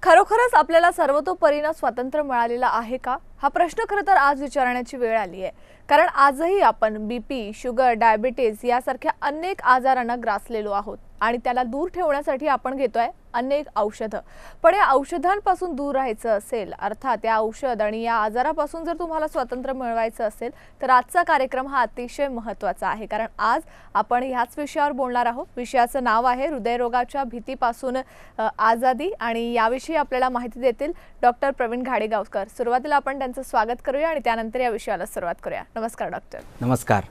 खरोखरच आपल्याला सर्वतोपरीने स्वातंत्र्य मिळालेलं आहे का? हा प्रश्न खरं तर आज विचारण्याची वेळ आली आहे. कारण आजही आपण बीपी, शुगर, डायबिटीज यासारख्या अनेक आजारांना ग्रासलेलो आहोत आणि त्याला दूर ठेवण्यासाठी आपण घेतोय अनेक औषधं. पण या औषधांपासून दूर राहायचं असेल, अर्थात या औषध आणि या आजारापासून जर तुम्हाला स्वातंत्र्य मिळवायचं असेल, तर आजचा कार्यक्रम हा अतिशय महत्त्वाचा आहे. कारण आज आपण ह्याच विषयावर बोलणार आहोत. विषयाचं नाव आहे हृदयरोगाच्या भीतीपासून आजादी आणि याविषयी आपल्याला माहिती देतील डॉक्टर प्रवीण घाडेगावकर. सुरुवातीला आपण त्यांचं स्वागत करूया आणि त्यानंतर या विषयाला सुरुवात करूया. नमस्कार डॉक्टर. नमस्कार.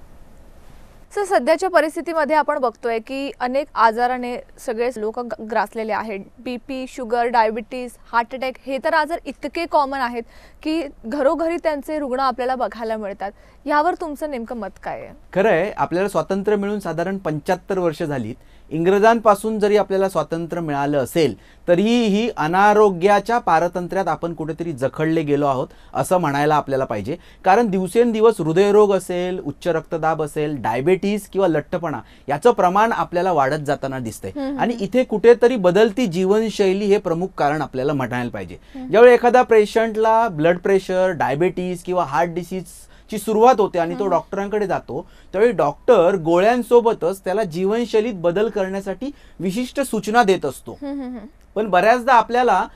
सर, सध्याच्या परिस्थितीमध्ये आपण बघतोय की अनेक आजाराने सगळे लोक ग्रासलेले आहेत. BP, sugar, diabetes, heart attack हे तर आजार इतके कॉमन आहेत की घरोघरी त्यांचे रुग्ण आपल्याला बघायला मिळतात. यावर तुमचं नेमकं मत काय आहे? खरं आहे, आपल्याला स्वातंत्र्य मिळून साधारण 75 वर्ष झालीत. इंग्रजांपासून जरी आपल्याला स्वातंत्र्य मिळालं असेल तरीही अनारोग्याच्या पारतंत्र्यात आपण कुठेतरी जखडले गेलो आहोत असं म्हणायला आपल्याला पाहिजे. कारण दिवसेंदिवस हृदयरोग असेल, उच्च रक्तदाब असेल, डायबिटीज किंवा लठ्ठपणा याचं प्रमाण आपल्याला वाढत जाताना दिसतंय. आणि इथे कुठेतरी बदलती जीवनशैली हे प्रमुख कारण आपल्याला म्हणायला पाहिजे. ज्यावेळी एखाद्या पेशंटला ब्लड प्रेशर, डायबिटीज किंवा हार्ट डिसीज ची सुरुवात होते आणि तो डॉक्टरांकडे जातो, त्यावेळी डॉक्टर गोळ्यांसोबतच त्याला जीवनशैलीत बदल करण्यासाठी विशिष्ट सूचना देत असतो. पण बऱ्याचदा आपल्याला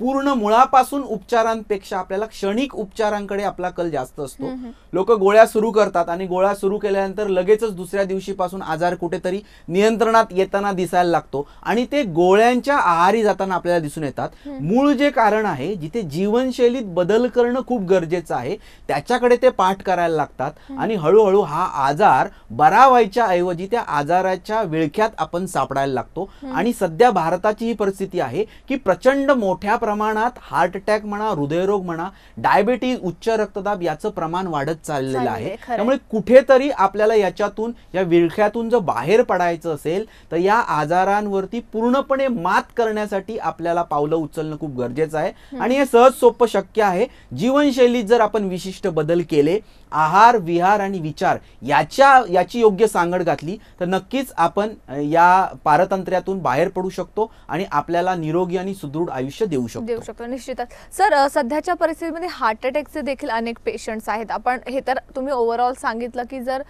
पूर्ण मुळापासून उपचारांपेक्षा आपल्याला क्षणिक उपचारांकडे आपला कल जास्त असतो. लोक गोळ्या सुरू करतात आणि गोळ्या सुरू केल्यानंतर लगेचच दुसऱ्या दिवशीपासून आजार कुठेतरी नियंत्रणात येताना दिसायला लागतो आणि ते गोळ्यांच्या आहारी जाताना आपल्याला दिसून येतात. मूळ जे कारण आहे, जिथे जीवनशैलीत बदल करणं खूप गरजेचं आहे, त्याच्याकडे ते पाठ करायला लागतात आणि हळूहळू हा आजार बरा व्हायच्या ऐवजी त्या आजाराच्या विळख्यात आपण सापडायला लागतो. आणि सध्या भारताची ही परिस्थिती आहे की प्रचंड मोठ्या प्रमाणात हार्ट अटॅक म्हणा, हृदयरोग म्हणा, डायबिटीज, उच्च रक्तदाब याचं प्रमाण वाढत चाललेलं आहे. त्यामुळे कुठेतरी आपल्याला याच्यातून, या विळख्यातून जर बाहेर पडायचं असेल तर या आजारांवरती पूर्णपणे मात करण्यासाठी आपल्याला पावलं उचलणं खूप गरजेचं आहे. आणि हे सहज सोपं शक्य आहे. जीवनशैलीत जर आपण विशिष्ट बदल केले, आहार, विहार आणि विचार याची योग्य सांगड घातली तर नक्कीच आपण या पारतंत्र्यातून बाहेर पडू शकतो आणि आपल्याला निरोगी आणि सुदृढ आयुष्य देऊ शकतो. निश्चितच. सर, सध्याच्या परिस्थितीमध्ये हार्ट अटॅकचे देखील अनेक पेशंट्स आहेत. आपण हे तर तुम्ही ओव्हरऑल सांगितलं की जर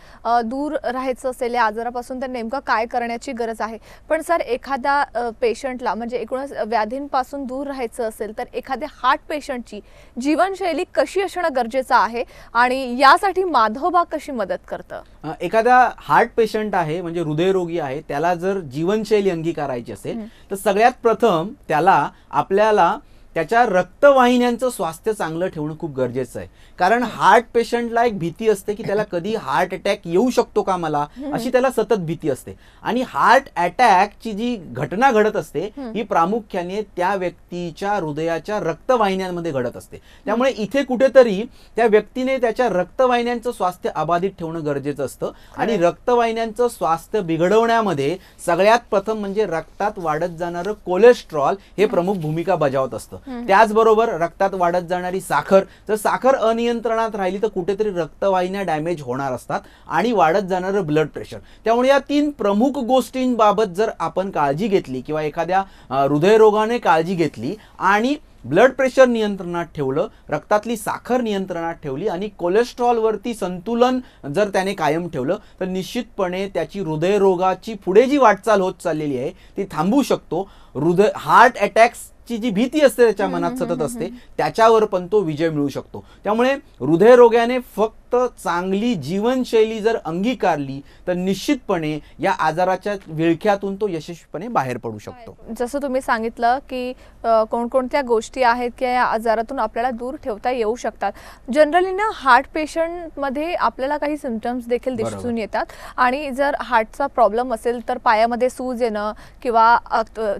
दूर राहायचं असेल या आजारापासून तर नेमकं काय करण्याची गरज आहे. पण सर, एखाद्या पेशंटला म्हणजे एकूणच व्याधींपासून दूर राहायचं असेल तर एखाद्या हार्ट पेशंटची जीवनशैली कशी असणं गरजेचं आहे आणि यासाठी माधवबाग कशी मदत करतं? एखादा हार्ट पेशंट आहे म्हणजे हृदयरोगी आहे, त्याला जर जीवनशैली अंगीकारायची असेल तर सगळ्यात प्रथम त्याला आपल्याला त्याच्या रक्तवाहिन्यांचं स्वास्थ्य चांगलं ठेवणं खूप गरजेचं आहे. कारण हार्ट पेशंटला एक भीती असते की त्याला कधी हार्ट अटॅक येऊ शकतो का मला, अशी त्याला सतत भीती असते. आणि हार्ट अटॅकची जी घटना घडत असते ही प्रामुख्याने त्या व्यक्तीच्या हृदयाच्या रक्तवाहिन्यांमध्ये घडत असते. त्यामुळे इथे कुठेतरी त्या व्यक्तीने त्याच्या रक्तवाहिन्यांचं स्वास्थ्य अबाधित ठेवणं गरजेचं असतं. आणि रक्तवाहिन्यांचं स्वास्थ्य बिघडवण्यामध्ये सगळ्यात प्रथम म्हणजे रक्तात वाढत जाणारं कोलेस्ट्रॉल हे प्रमुख भूमिका बजावत असतं. त्याचबरोबर रक्तात वाढत जाणारी साखर, जर साखर अनियंत्रणात राहिली तर कुठेतरी रक्तवाहिन्या डॅमेज होणार असतात आणि वाढत जाणारं ब्लड प्रेशर. त्यामुळे या 3 प्रमुख गोष्टींबाबत जर आपण काळजी घेतली किंवा एखाद्या हृदयरोगाने काळजी घेतली आणि ब्लड प्रेशर नियंत्रणात ठेवलं, रक्तातली साखर नियंत्रणात ठेवली आणि कोलेस्ट्रॉलवरती संतुलन जर त्याने कायम ठेवलं तर निश्चितपणे त्याची हृदयरोगाची पुढे जी वाटचाल होत चाललेली आहे ती थांबवू शकतो. हार्ट अटॅक्स ची जी भीती असते त्याच्या मनात सतत असते, त्याच्यावर पण तो विजय मिळू शकतो. त्यामुळे हृदयरोगाने फक्त चांगली जीवनशैली जर अंगीकारली तर निश्चितपणे या आजाराच्या विळख्यातून तो यशस्वीपणे बाहेर पडू शकतो. जसं तुम्ही सांगितलं की कोणकोणत्या गोष्टी आहेत की या आजारातून आपल्याला दूर ठेवता येऊ शकतात. जनरली ना हार्ट पेशंटमध्ये आपल्याला काही सिम्पटम्स देखील दिसून येतात आणि जर हार्टचा प्रॉब्लेम असेल तर पायामध्ये सूज येणं किंवा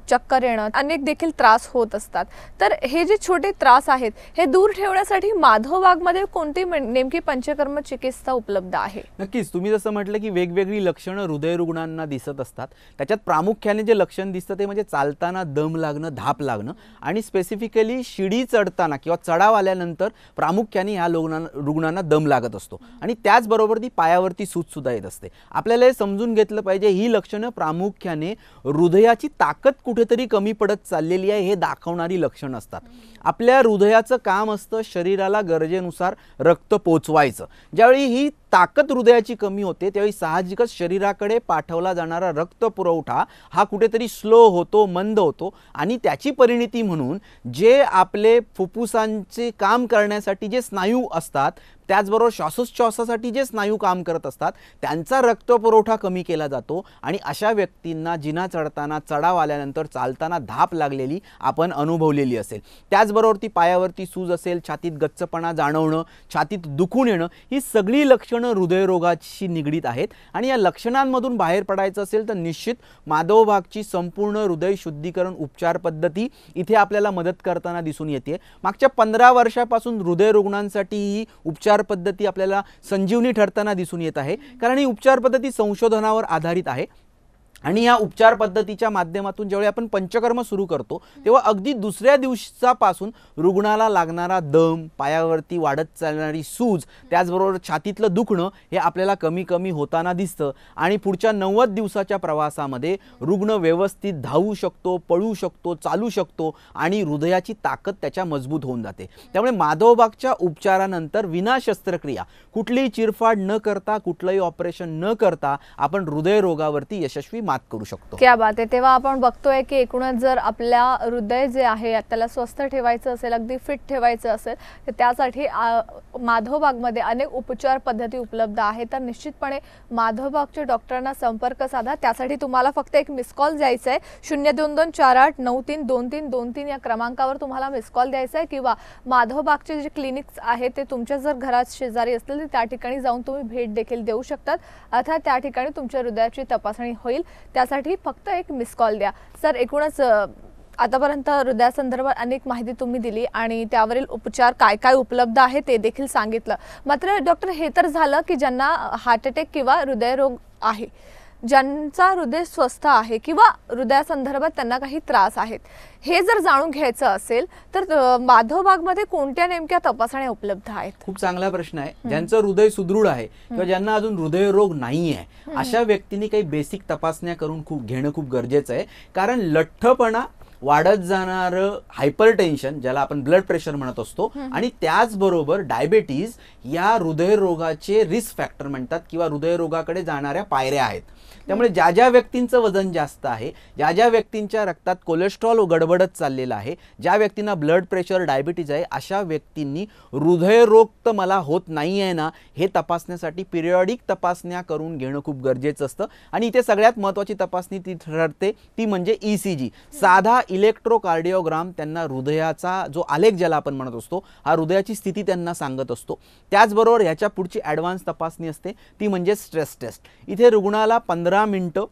चक्कर येणं अनेक देखील त्रास होत असतात. तर हे जे छोटे त्रास आहेत हे दूर ठेवण्यासाठी माधवबागमध्ये कोणती नेमकी पंचकर्म चिकित्सा उपलब्ध आहे? नक्कीच. तुम्ही जसं म्हटलं की वेगवेगळी लक्षणं हृदय रुग्णांना दिसत असतात. त्याच्यात प्रामुख्याने जे लक्षण दिसतं ते म्हणजे चालताना दम लागणं, धाप लागणं आणि स्पेसिफिकली शिडी चढताना किंवा चढाव आल्यानंतर प्रामुख्याने ह्या रुग्णांना दम लागत असतो आणि त्याचबरोबर ती पायावरती सूज सुद्धा येत असते. आपल्याला हे समजून घेतलं पाहिजे ही लक्षणं प्रामुख्याने हृदयाची ताकद कुठेतरी कमी पडत चाललेली आहे हे दाखवणारी लक्षणं असतात. आपल्या हृदयाचं काम असतं शरीराला गरजेनुसार रक्त पोचवायचं. ज्यावेळी ही ताकद हृदयाची कमी होते त्यावेळी साहजिकच शरीराकडे पाठवला जाणारा रक्त पुरवठा हा कुठेतरी स्लो होतो, मंद होतो आणि त्याची परिणती म्हणून जे आपले फुफ्फुसांचे काम करण्यासाठी जे स्नायू असतात, त्याचबरोबर श्वासोच्छ्वासासाठी जे स्नायू काम करत असतात त्यांचा रक्तपुरवठा कमी केला जातो आणि अशा व्यक्तींना जिना चढताना, चढाव आल्यानंतर चालताना धाप लागलेली आपण अनुभवलेली असेल. त्याचबरोबर ती पायावरती सूज असेल, छातीत गच्चपणा जाणवणं, छातीत दुखून येणं, ही सगळी लक्षणं हृदयरोगाशी निगडीत आहेत. आणि या लक्षणांमधून बाहेर पडायचं असेल तर निश्चित माधवबागची संपूर्ण हृदय शुद्धीकरण उपचार पद्धती इथे आपल्याला मदत करताना दिसून येते. मागच्या 15 वर्षापासून हृदय रुग्णांसाठी ही उपचार पद्धती आपल्याला संजीवनी ठरताना दिसून येत आहे. कारण ही उपचार पद्धती संशोधनावर आधारित आहे आणि या उपचार पद्धतीच्या माध्यमातून ज्यावेळी आपण पंचकर्म सुरू करतो तेव्हा अगदी दुसऱ्या दिवसापासून रुग्णाला लागणारा दम, पायावरती वाढत चालणारी सूज, त्याचबरोबर छातीतलं दुखणं हे आपल्याला कमी कमी होताना दिसतं आणि पुढच्या 90 दिवसाच्या प्रवासामध्ये रुग्ण व्यवस्थित धावू शकतो, पळू शकतो, चालू शकतो आणि हृदयाची ताकद त्याच्या मजबूत होऊन जाते. त्यामुळे माधवबागच्या उपचारानंतर विना शस्त्रक्रिया, कुठलीही चिरफाड न करता, कुठलंही ऑपरेशन न करता आपण हृदयरोगावरती यशस्वी मात करू शकतो. क्या बात आहे. तेव्हा आपण बघतोय की एकूणच जर आपल्या हृदय जे आहे त्याला स्वस्थ ठेवायचं असेल, अगदी फिट ठेवायचं असेल तर त्यासाठी माधवबागमध्ये अनेक उपचार पद्धती उपलब्ध आहेत. तर निश्चितपणे माधवबागच्या डॉक्टरांना संपर्क साधा. त्यासाठी तुम्हाला फक्त एक मिस कॉल द्यायचा आहे. 022489323223 या क्रमांकावर तुम्हाला मिस कॉल द्यायचा आहे किंवा माधवबागचे जे क्लिनिक्स आहेत ते तुमच्या जर घरात शेजारी असतील तर त्या ठिकाणी जाऊन तुम्ही भेट देखील देऊ शकतात. अर्थात त्या ठिकाणी तुमच्या हृदयाची तपासणी होईल. त्यासाठी फक्त एक मिस कॉल द्या. सर, एकूणच आतापर्यंत हृदयासंदर्भात अनेक माहिती तुम्ही दिली आणि त्यावरील उपचार काय काय उपलब्ध आहे ते देखील सांगितलं. मात्र डॉक्टर, हे तर झालं की ज्यांना हार्ट अटॅक किंवा हृदयरोग आहे, ज्यांचा हृदय स्वस्थ आहे किंवा हृदयासंदर्भात त्यांना काही त्रास आहेत, हे जर जाणून घ्यायचं असेल तर माधवबागमध्ये कोणत्या नेमक्या तपासण्या उपलब्ध आहेत? खूप चांगला प्रश्न आहे. ज्यांचं हृदय सुदृढ आहे किंवा ज्यांना अजून हृदयरोग नाही आहे अशा व्यक्तींनी काही बेसिक तपासण्या करून घेणं खूप गरजेचं आहे. कारण लठ्ठपणा, वाढत जाणारं हायपरटेन्शन ज्याला आपण ब्लड प्रेशर म्हणत असतो आणि त्याचबरोबर डायबिटीज या हृदयरोगाचे रिस्क फॅक्टर म्हणतात किंवा हृदयरोगाकडे जाणाऱ्या पायऱ्या आहेत. त्यामुळे ज्या ज्या व्यक्तींचं वजन जास्त आहे, ज्या ज्या व्यक्तींच्या रक्तात कोलेस्ट्रॉल गडबडत चाललेला आहे, ज्या व्यक्तींना ब्लड प्रेशर, डायबिटीज आहे, अशा व्यक्तींनी हृदयरोग तर मला होत नाही आहे ना हे तपासण्यासाठी पिरियॉडिक तपासण्या करून घेणं खूप गरजेचं असतं. आणि इथे सगळ्यात महत्त्वाची तपासणी ती ठरते ती म्हणजे ECG, साधा इलेक्ट्रोकार्डिओग्राम. त्यांना हृदयाचा जो आलेख ज्याला आपण म्हणत असतो हा हृदयाची स्थिती त्यांना सांगत असतो. त्याचबरोबर ह्याच्या पुढची ॲडव्हान्स तपासणी असते ती म्हणजे स्ट्रेस टेस्ट. इथे रुग्णाला 15 मिनिटं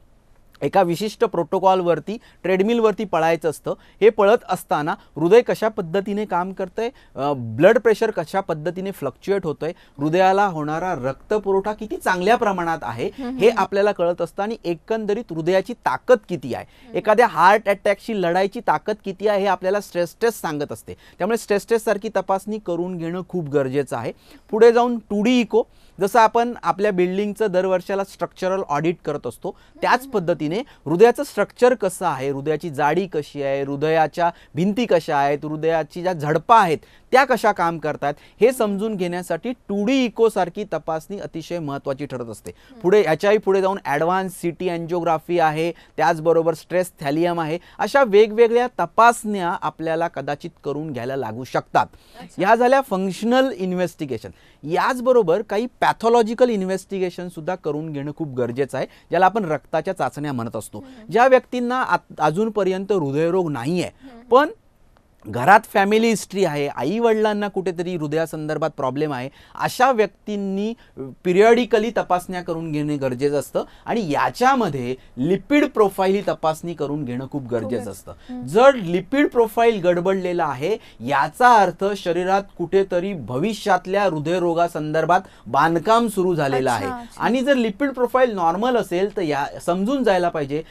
एका विशिष्ट प्रोटोकॉलवरती, ट्रेडमिलवरती पळायचं असतं. हे पळत असताना हृदय कशा पद्धतीने काम करतंय, ब्लड प्रेशर कशा पद्धतीने फ्लक्च्युएट होतंय, हृदयाला होणारा रक्तपुरवठा किती चांगल्या प्रमाणात आहे हे आपल्याला कळत असतं आणि एकंदरीत हृदयाची ताकद किती आहे, एखाद्या हार्ट अटॅकशी लढायची ताकद किती आहे हे आपल्याला स्ट्रेस टेस्ट सांगत असते. त्यामुळे स्ट्रेस टेस्ट सारखी तपासणी करून घेणं खूप गरजेचं आहे. पुढे जाऊन 2D इको, जसं आपण आपल्या बिल्डिंगचं दरवर्षाला स्ट्रक्चरल ऑडिट करत असतो त्याच पद्धतीने हृदयाचं स्ट्रक्चर कसं आहे, हृदयाची जाडी कशी आहे, हृदयाच्या भिंती कशा आहेत, हृदयाची ज्या झडपा आहेत त्या कशा काम करतात हे समजून घेण्यासाठी 2D इको सारखी तपासणी अतिशय महत्त्वाची ठरत असते. पुढे याच्याही पुढे जाऊन ॲडव्हान्स CT एन्जिओग्राफी आहे, त्याचबरोबर स्ट्रेस थॅलियम आहे. अशा वेगवेगळ्या तपासण्या आपल्याला कदाचित करून घ्यायला लागू शकतात. ह्या झाल्या फंक्शनल इन्व्हेस्टिगेशन. याचबरोबर काही पॅथॉलॉजिकल इन्व्हेस्टिगेशन सुद्धा करून घेणं खूप गरजेचं आहे, ज्याला आपण रक्ताच्या चाचण्या म्हणत असतो. ज्या व्यक्तींना अजूनपर्यंत हृदयरोग नाही आहे पण घरात फॅमिली हिस्ट्री आहे, आई वडिलांना कुठेतरी हृदयासंदर्भात प्रॉब्लेम आहे, अशा व्यक्तींनी पिरियॉडिकली तपासण्या करून घेणे गरजेचं असतं. आणि याच्यामध्ये लिपिड प्रोफाईल ही तपासणी करून घेणं खूप गरजेचं असतं. जर लिपिड प्रोफाईल गडबडलेला आहे याचा अर्थ शरीरात कुठेतरी भविष्यातल्या हृदयरोगासंदर्भात बांधकाम सुरू झालेलं आहे. आणि जर लिपिड प्रोफाईल नॉर्मल असेल तर या समजून जायला पाहिजे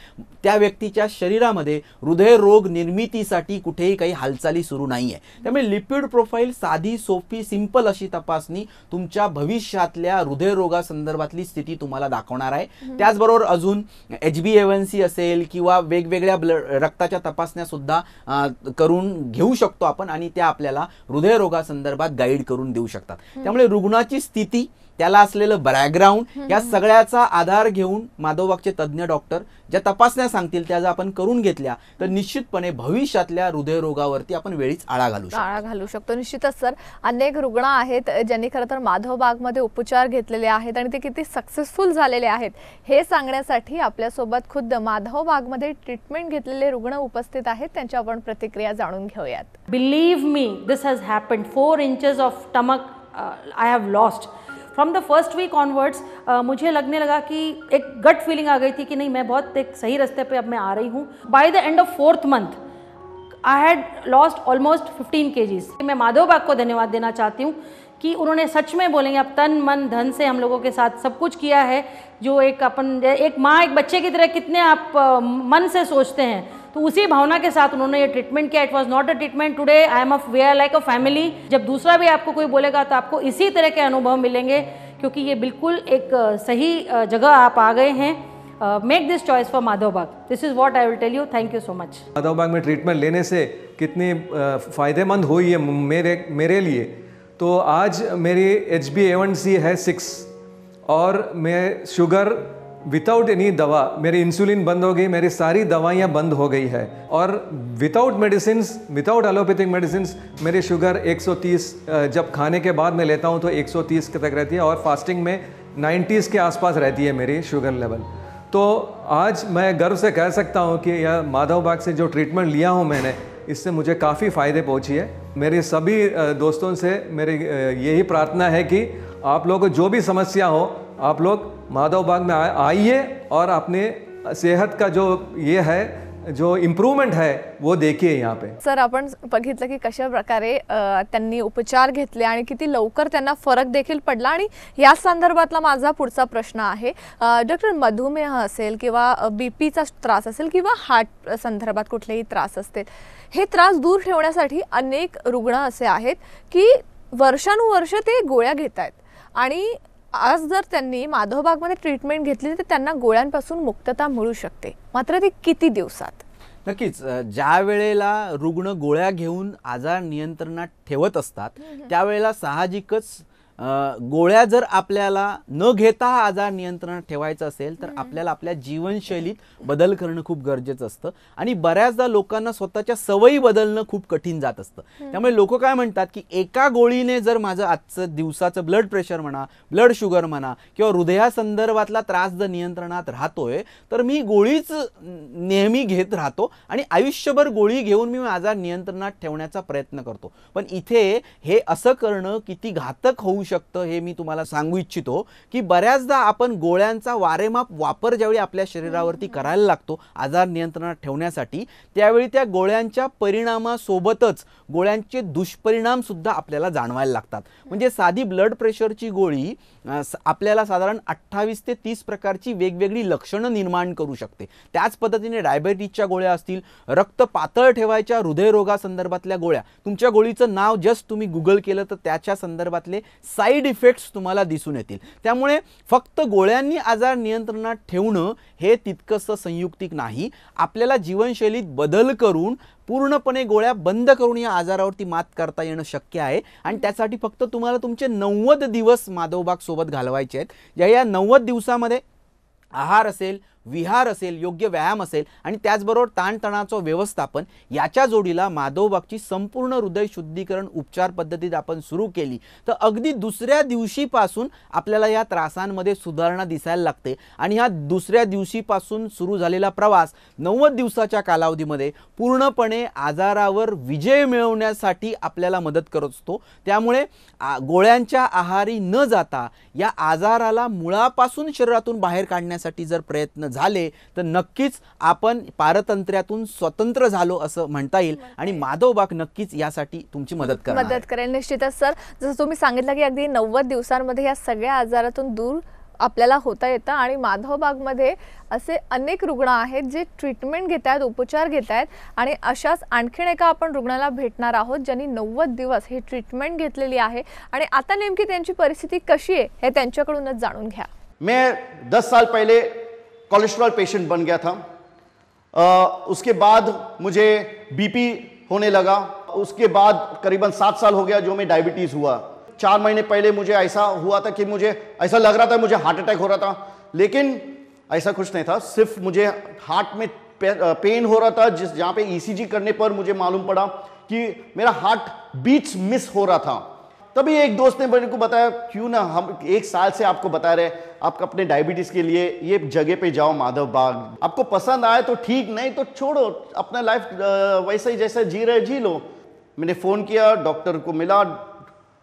त्या व्यक्तीच्या शरीरामध्ये हृदयरोग निर्मितीसाठी कुठेही काही हालचाल हालचाली सुरू नाहीये. त्यामुळे लिपिड प्रोफाईल साधी सोपी सिंपल अशी तपासणी तुमच्या भविष्यातल्या हृदयरोगासंदर्भातली स्थिती तुम्हाला दाखवणार आहे. त्याचबरोबर अजून HbA1c असेल किंवा वेगवेगळ्या रक्ताच्या तपासण्या सुद्धा करून घेऊ शकतो आपण आणि त्या आपल्याला हृदयरोगासंदर्भात गाईड करून देऊ शकतात. त्यामुळे रुग्णाची स्थिती, त्याला असलेलं बॅकग्राऊंड या सगळ्याचा आधार घेऊन माधवबागचे तज्ज्ञ डॉक्टर ज्या तपासण्या सांगतील त्या जर आपण करून घेतल्या तर निश्चितपणे भविष्यातल्या हृदयरोगावरती आपण वेळीच आळा घालू शकतो. निश्चितच सर, अनेक रुग्ण आहेत ज्यांनी खरं तर माधवबागमध्ये उपचार घेतलेले आहेत आणि ते किती सक्सेसफुल झालेले आहेत हे सांगण्यासाठी आपल्यासोबत खुद्द माधवबागमध्ये ट्रीटमेंट घेतलेले रुग्ण उपस्थित आहेत. त्यांच्या आपण प्रतिक्रिया जाणून घेऊयात. Believe me, this has happened. 4 inches of stomach I have lost. From the first week onwards मुझे लगने लगा कि एक गट फीलिंग आ गई थी कि नहीं, मैं बहुत एक सही रास्ते पे अब मैं आ रही हूँ. By the end of 4th month I had lost almost 15 kgs. मैं माधवबाग को धन्यवाद देना चाहती हूँ कि उन्होंने सच में बोलेंगे अब तन मन धन से हम लोगों के साथ सब कुछ किया है. जो एक माँ एक बच्चे की तरह कितने आप मन से सोचते हैं, तो उसी भावना के साथ उन्होंने ये ट्रीटमेंट किया. It was not a treatment. Today I am we are like a family. जब दूसरा भी आपको कोई बोलेगा तो आपको इसी तरह के अनुभव मिलेंगे, क्योंकि ये बिल्कुल एक सही जगह आप आ गए हैं. Make this choice for Madhavbaug. This is what I will tell you. Thank you so much. Madhavbaug में ट्रीटमेंट लेने से कितनी फ़ायदेमंद हुई है मेरे लिए. तो आज मेरी HbA1c है 6 और मैं शुगर विदाउट एनी दवा, मेरी इंसुलिन बंद हो गई, मेरी सारी दवाइयाँ बंद हो गई है. और without medicine, without allopathic medicine मेरी शुगर 130 जब खाने के बाद मैं लेता हूँ तो 130 तक रहती है और फास्टिंग में 90s के आसपास रहती है मेरी शुगर लेवल. तो आज मैं गर्व से कह सकता हूँ कि यह माधवबाग से जो ट्रीटमेंट लिया हूँ मैंने, इससे मुझे काफ़ी फ़ायदे पहुँची है. मेरे सभी दोस्तों से मेरी यही प्रार्थना है कि आप लोगों को जो भी समस्या हो, आप लोग माधवबाग में आइए और अपने सेहत का जो ये है, जो इम्प्रूवमेंट है वो देखिए यहाँ पे. सर, आपण बघितलं की कशा प्रकारे त्यांनी उपचार घेतले आणि किती लवकर त्यांना फरक देखील पडला. आणि या संदर्भातला माझा पुढचा प्रश्न आहे, डॉक्टर, मधुमेह असेल किंवा बीपीचा त्रास असेल किंवा हार्ट संदर्भात कुठलेही त्रास असतील, हे त्रास दूर ठेवण्यासाठी अनेक रुग्ण असे आहेत की वर्षानुवर्ष ते गोळ्या घेत आहेत आणि आज जर त्यांनी माधवबागमध्ये ट्रीटमेंट घेतली तर त्यांना गोळ्यांपासून मुक्तता मिळू शकते. मात्र ती किती दिवसात? नक्कीच, ज्या वेळेला रुग्ण गोळ्या घेऊन आजार नियंत्रणात ठेवत असतात त्यावेळेला साहजिकच गोळ्या जर आपल्याला न घेता हा आजार नियंत्रणात ठेवायचा असेल तर आपल्याला आपल्या जीवनशैलीत बदल करणं खूप गरजेचं असतं. आणि बऱ्याचदा लोकांना स्वतःच्या सवयी बदलणं खूप कठीण जात असतं. त्यामुळे लोक काय म्हणतात की एका गोळीने जर माझं आजचं दिवसाचं ब्लड प्रेशर म्हणा, ब्लड शुगर म्हणा किंवा हृदयासंदर्भातला त्रास जर नियंत्रणात राहतोय तर मी गोळीच नेहमी घेत राहतो आणि आयुष्यभर गोळी घेऊन मी आजार नियंत्रणात ठेवण्याचा प्रयत्न करतो. पण इथे हे असं करणं किती घातक होऊ शकतं हे मी तुम्हाला सांगू इच्छितो की बऱ्याचदा आपण गोळ्यांचा वारेमाप वापर ज्यावेळी आपल्या शरीरावरती करायला लागतो आजार नियंत्रणात ठेवण्यासाठी, त्यावेळी त्या गोळ्यांच्या परिणामासोबतच गोळ्यांचे दुष्परिणाम सुद्धा आपल्याला जाणवायला लागतात. म्हणजे साधी ब्लड प्रेशरची गोळी आपल्याला साधारण 28 ते 30 प्रकारची वेगवेगळी लक्षणं निर्माण करू शकते. त्याच पद्धतीने डायबिटीजच्या गोळ्या असतील, रक्त पातळ ठेवायच्या हृदयरोगासंदर्भातल्या गोळ्या, तुमच्या गोळीचं नाव जस्ट तुम्ही गुगल केलं तर त्याच्या संदर्भातले साइड इफेक्ट्स तुम्हाला दिसून येतील. त्यामुळे फक्त गोळ्यांनी आजार नियंत्रणात ठेवणं हे तितकंसं संयुक्तिक नाही. आपल्याला जीवनशैलीत बदल करून पूर्णपणे गोळ्या बंद करून या आजारावरती मात करता येणं शक्य आहे. आणि त्यासाठी फक्त तुम्हाला तुमचे 90 दिवस माधवबाग सोबत घालवायचे आहेत. या 90 दिवसामध्ये आहार असेल, विहार असेल, योग्य व्यायाम असेल आणि त्याचबरोबर ताणतणावाचं व्यवस्थापन याच्या जोडीला माधवबागची संपूर्ण हृदय शुद्धीकरण उपचार पद्धतीत आपण सुरू केली तर अगदी दुसऱ्या दिवशीपासून आपल्याला या त्रासांमध्ये सुधारणा दिसायला लागते. आणि ह्या दुसऱ्या दिवशीपासून सुरू झालेला प्रवास 90 दिवसाच्या कालावधीमध्ये पूर्णपणे आजारावर विजय मिळवण्यासाठी आपल्याला मदत करत असतो. त्यामुळे गोळ्यांच्या आहारी न जाता या आजाराला मुळापासून शरीरातून बाहेर काढण्यासाठी जर प्रयत्न झाले तर नक्कीच आपण पारतंत्र्यातून स्वतंत्र झालो असं म्हणता येईल. आणि माधवबाग नक्कीच यासाठी तुमची मदत करेल. निश्चितच सर, जसं तुम्ही सांगितलं की अगदी 90 दिवसांमध्ये या सगळ्या आजारातून दूर आपल्याला होता येतं आणि माधवबागमध्ये असे अनेक रुग्ण आहेत जे ट्रीटमेंट घेत आहेत, उपचार घेत आहेत आणि अशाच आणखीन एका आपण रुग्णाला भेटणार आहोत ज्यांनी 90 दिवस ही ट्रीटमेंट घेतलेली आहे आणि आता नेमकी त्यांची परिस्थिती कशी आहे हे त्यांच्याकडूनच जाणून घ्या. मैं 10 साल पहले कोलेस्ट्रॉल पेशेंट बन गया था. उसके बाद मुझे बीपी होने लगा. उसके बाद करीबन 7 साल हो गया जो मैं डायबिटीज हुआ. 4 महीने पहले मुझे ऐसा हुआ था कि मुझे ऐसा लग रहा था मुझे हार्ट अटैक हो रहा था, लेकिन ऐसा कुछ नहीं था. सिर्फ मुझे हार्ट में पेन हो रहा था, जहाँ पे ईसीजी करने पर मुझे मालूम पड़ा कि मेरा हार्ट बीट्स मिस हो रहा था. तभी एक दोस्त ने मेरे को बताया क्यों ना हम 1 साल से आपको बता रहे आप अपने डायबिटीज के लिए ये जगह पे जाओ माधव बाग. आपको पसंद आए तो ठीक, नहीं तो छोड़ो, अपना लाइफ वैसा ही जैसा जी रहे जी लो. मैंने फ़ोन किया, डॉक्टर को मिला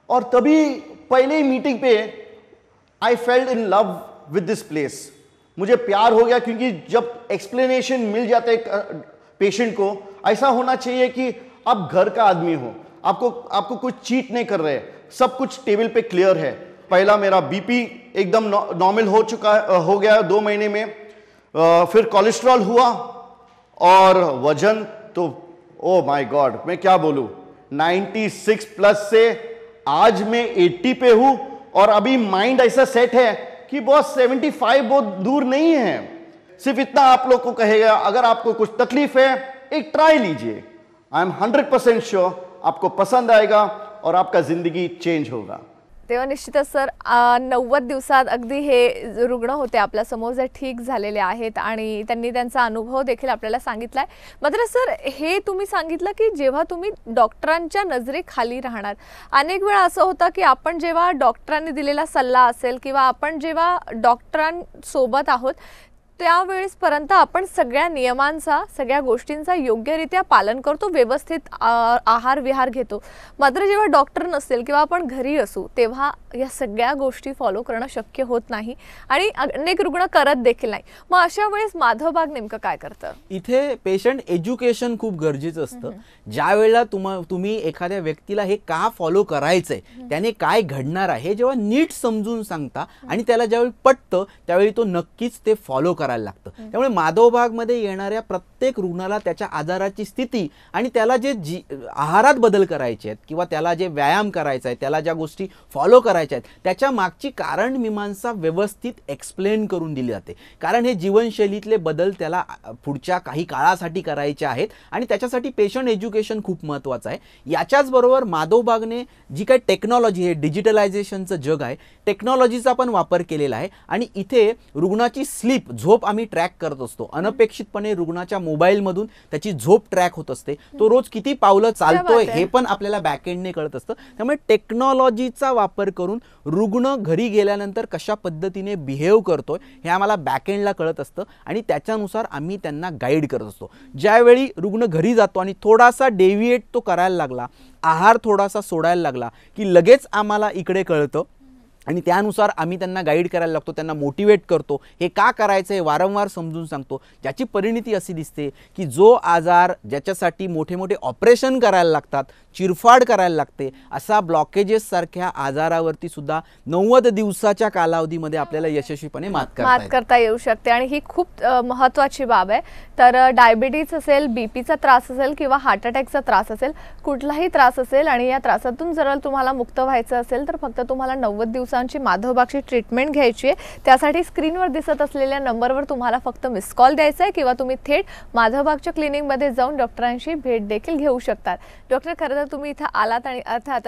और तभी पहले ही मीटिंग पे I felt in love with this place. मुझे प्यार हो गया क्योंकि जब एक्सप्लेनेशन मिल जाते पेशेंट को, ऐसा होना चाहिए कि आप घर का आदमी हो, आपको कुछ चीट नहीं कर रहे, सब कुछ टेबल पे क्लियर है. पहला मेरा बीपी एकदम नॉर्मल हो गया 2 महीने में. फिर कोलेस्ट्रॉल हुआ और वजन तो ओ माय गॉड मैं क्या बोलूं, 96 प्लस से आज मैं 80 पे हूं और अभी माइंड ऐसा सेट है कि बॉस 75 बहुत दूर नहीं है. सिर्फ इतना आप लोग को कहेगा, अगर आपको कुछ तकलीफ है एक ट्राई लीजिए. आई एम 100% श्योर आपको पसंद आएगा और आपका जिंदगी चेंज होगा. तेव्हा निश्चितच सर 90 दिवसात अगदी हे रुग्ण होते आपल्या समोर जे ठीक झालेले आहेत आणि त्यांनी त्यांचा अनुभव देखील आपल्याला सांगितलाय. मात्र सर हे तुम्ही सांगितलं की जेव्हा तुम्ही डॉक्टरांच्या नजरेखाली राहणार, अनेक वेळा असं होतं की आपण जेव्हा डॉक्टरांनी दिलेला सल्ला असेल किंवा आपण जेव्हा डॉक्टरांसोबत आहोत त्यावेळेसपर्यंत आपण सगळ्या नियमांचा, सगळ्या गोष्टींचा योग्यरित्या पालन करतो, व्यवस्थित आहार विहार घेतो. मात्र जेव्हा डॉक्टर नसेल किंवा आपण घरी असू तेव्हा या सगळ्या गोष्टी फॉलो करणं शक्य होत नाही आणि अनेक रुग्ण करत देखील नाही. मग अशा वेळेस माधवबाग नेमकं काय करतं? इथे पेशंट एज्युकेशन खूप गरजेचं असतं. ज्या वेळेला तुम्ही एखाद्या व्यक्तीला हे का फॉलो करायचंय, त्याने काय घडणार आहे हे जेव्हा नीट समजून सांगता आणि त्याला ज्यावेळी पटतं त्यावेळी तो नक्कीच ते फॉलो करायला लागतं. त्यामुळे माधवबाग मध्ये येणाऱ्या प्रत्येक रुग्णाला त्याच्या आजाराची स्थिती आणि त्याला जे आहारात बदल करायचे आहेत किंवा त्याला जे व्यायाम करायचा आहे, त्याला ज्या गोष्टी फॉलो करायच्या आहेत त्याच्या मागची कारण मीमांसा व्यवस्थित एक्सप्लेन करून दिली जाते. कारण हे जीवनशैलीतले बदल त्याला पुढच्या काही काळासाठी करायचे आहेत आणि त्याच्यासाठी पेशंट एज्युकेशन खूप महत्त्वाचं आहे. याच्याच बरोबर माधवबागने जी काही टेक्नॉलॉजी आहे, डिजिटलायझेशनचं जग आहे, टेक्नॉलॉजीचा पण वापर केलेला आहे आणि इथे रुग्णाची स्लीप झोप आम्ही ट्रॅक करत असतो. अनपेक्षितपणे रुग्णाच्या मोबाईलमधून त्याची झोप ट्रॅक होत असते, तो रोज किती पावलं चालतोय हे पण आपल्याला बॅकएंडने कळत असतं. त्यामुळे टेक्नॉलॉजीचा वापर करून रुग्ण घरी गेल्यानंतर कशा पद्धतीने बिहेव करतोय हे आम्हाला बॅकएंडला कळत असतं आणि त्याच्यानुसार आम्ही त्यांना गाईड करत असतो. ज्यावेळी रुग्ण घरी जातो आणि थोडासा डेव्हिएट तो करायला लागला, आहार थोडासा सोडायला लागला की लगेच आम्हाला इकडे कळतं आणि त्यानुसार आम्ही त्यांना गाईड करायला लागतो, त्यांना मोटिवेट करतो. हे का करायचं हे वारंवार समजून सांगतो. ज्याची परिणिती अशी दिसते की जो आजार ज्याच्यासाठी मोठे मोठे ऑपरेशन करायला लागतात, चिरफाड करायला लागते, असा ब्लॉकेजेस सारख्या आजारावरती सुद्धा 90 दिवसाच्या कालावधीमध्ये आपल्याला यशस्वीपणे मात करता येऊ शकते आणि ही खूप महत्त्वाची बाब आहे. तर डायबिटीज असेल, बीपीचा त्रास असेल किंवा हार्ट अटॅकचा त्रास असेल, कुठलाही त्रास असेल आणि या त्रासातून जर तुम्हाला मुक्त व्हायचं असेल तर फक्त तुम्हाला 90 दिवसांची माधवबागची ट्रीटमेंट घ्यायची आहे. त्यासाठी स्क्रीनवर दिसत असलेल्या नंबरवर तुम्हाला फक्त मिस कॉल द्यायचा आहे किंवा तुम्ही थेट माधवबागच्या क्लिनिकमध्ये जाऊन डॉक्टरांशी भेट देखील घेऊ शकतात. डॉक्टर खरं तर तुम्ही इथं आलात आणि अर्थात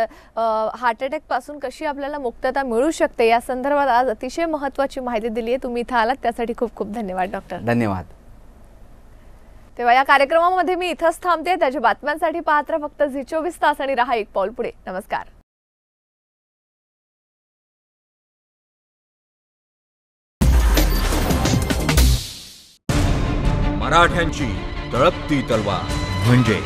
हार्ट अटॅक पासून कशी आपल्याला मुक्तता मिळू शकते या संदर्भात आज अतिशय महत्त्वाची माहिती दिली आहे. तुम्ही इथं आलात त्यासाठी खूप खूप धन्यवाद डॉक्टर. धन्यवाद. तेव्हा या कार्यक्रमामध्ये मी इथंच थांबते. त्याच्या बातम्यांसाठी पाहत राहा फक्त झी24 तास आणि रहा एक पाऊल पुढे. नमस्कार. मराठ्यांची तळपती तलवार म्हणजे